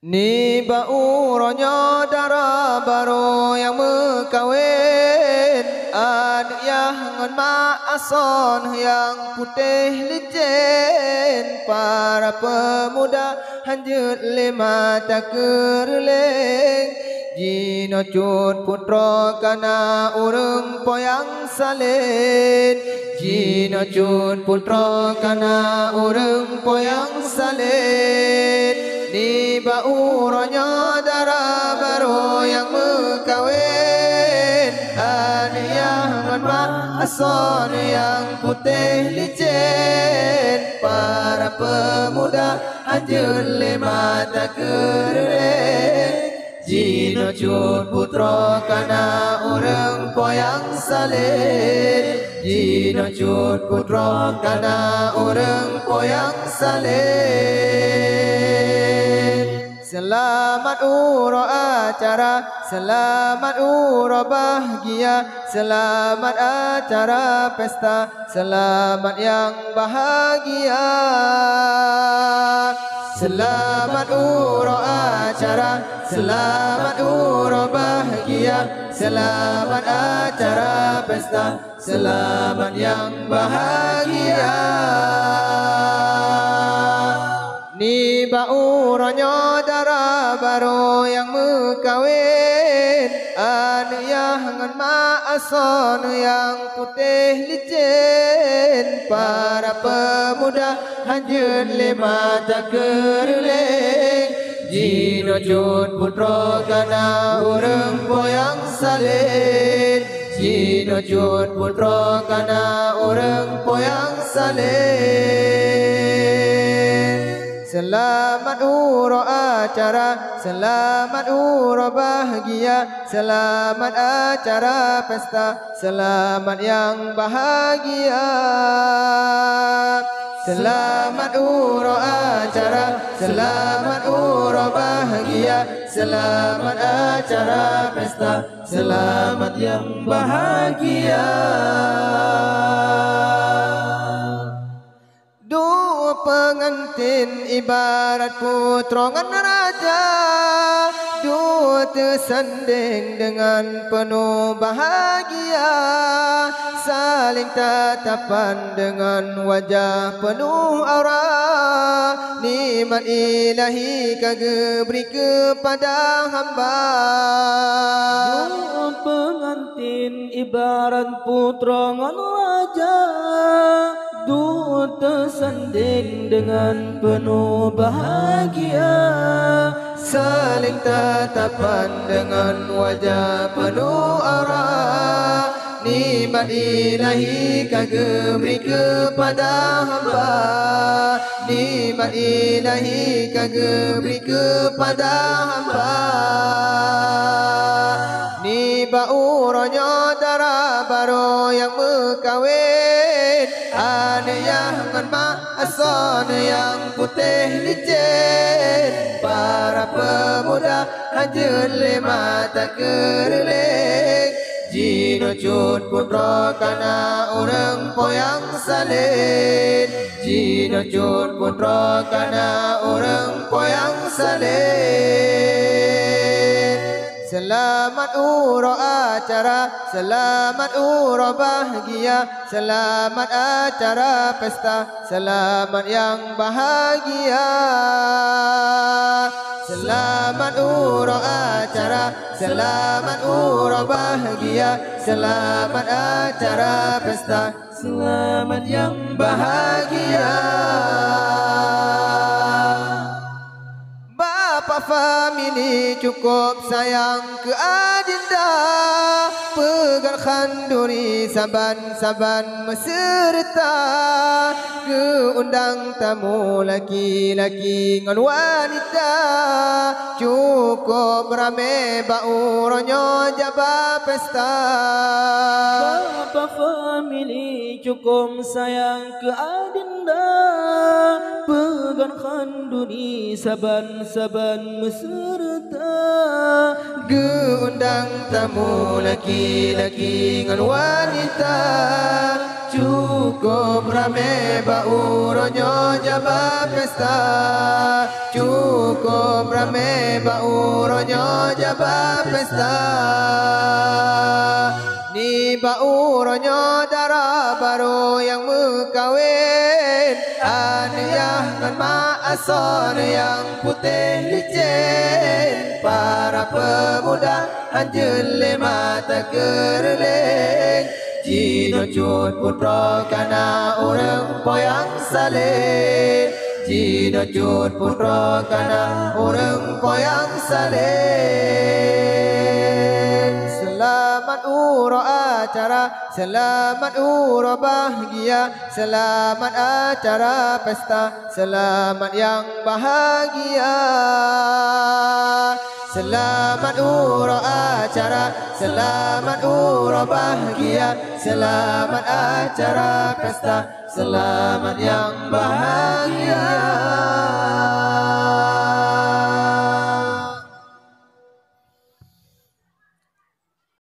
Ni bauronyo darah baru yang berkawin, anak yang ma'ason yang putih licin. Para pemuda hanjut lima tak kerling, jino cut putra kana urung poyang salin. Jino cut putra kana urung poyang salin. Ni bauronyo darah baru yang berkawin, anak yang ma'ason yang putih licin. Para pemuda hanjut lima tak kerling, jino cut putra kana urang poyang salin. Jino cut putra kana urang poyang salin. Selamat uro acara, selamat uro bahagia, selamat acara pesta, selamat yang bahagia. Selamat uro acara, selamat uro bahagia, selamat acara pesta, selamat yang bahagia. Ni bauronyo darah baru yang berkawin, anak yang ma'ason yang putih licin. Para pemuda hanjut lima tak kerling, jino cut putra kana urang poyang salin. Jino cut putra kana urang poyang salin. Selamat uro acara, selamat uro bahagia, selamat acara pesta, selamat yang bahagia. Selamat uro acara, selamat uro bahagia, selamat acara pesta, selamat yang bahagia. Dua pengantin ibarat putra ngan raja, dua tersanding dengan penuh bahagia, saling tatapan dengan wajah penuh aura. Nikmat ilahi kagak beri kepada hamba. Dua pengantin ibarat putra ngan raja, dua tersanding dengan penuh bahagia, saling tatapan dengan wajah penuh aura. Nikmat ilahi kagak beri kepada hamba. Nikmat ilahi kagak beri kepada hamba. Ni bauronyo darah baru yang berkawin, anak yang ma'ason yang putih licin. Para pemuda hanjut lima tak kerling, jino cut putra kana urang poyang salin. Jino cut putra kana urang poyang salin. Selamat uro acara, selamat uro bahagia, selamat acara pesta, selamat yang bahagia. Selamat uro acara, selamat uro bahagia, selamat acara pesta, selamat yang bahagia. Bapa famili cukup sayang ke adinda, pegang khanduri saban-saban meserta, ke undang tamu laki-laki ngan wanita. Cukup rame bauronyo jaba pesta. Bapa famili cukup sayang ke adinda, pegang khanduri saban-saban meserta, geundang tamu laki-laki ngan wanita. cukup rame bauronyo jaba pesta, cukup rame bauronyo jaba pesta. Ni bauronyo darah baru yang mekawin, aniyah dan ma'asor yang putih licin. Para pemuda anjele mata kerling, Jino cut putra kana orang poyang saleh, Jino cut putra kana orang poyang saleh. Selamat uro acara, selamat uro bahagia, selamat acara pesta, selamat yang bahagia. Selamat uro acara, selamat uro bahagia, selamat acara pesta, selamat yang bahagia.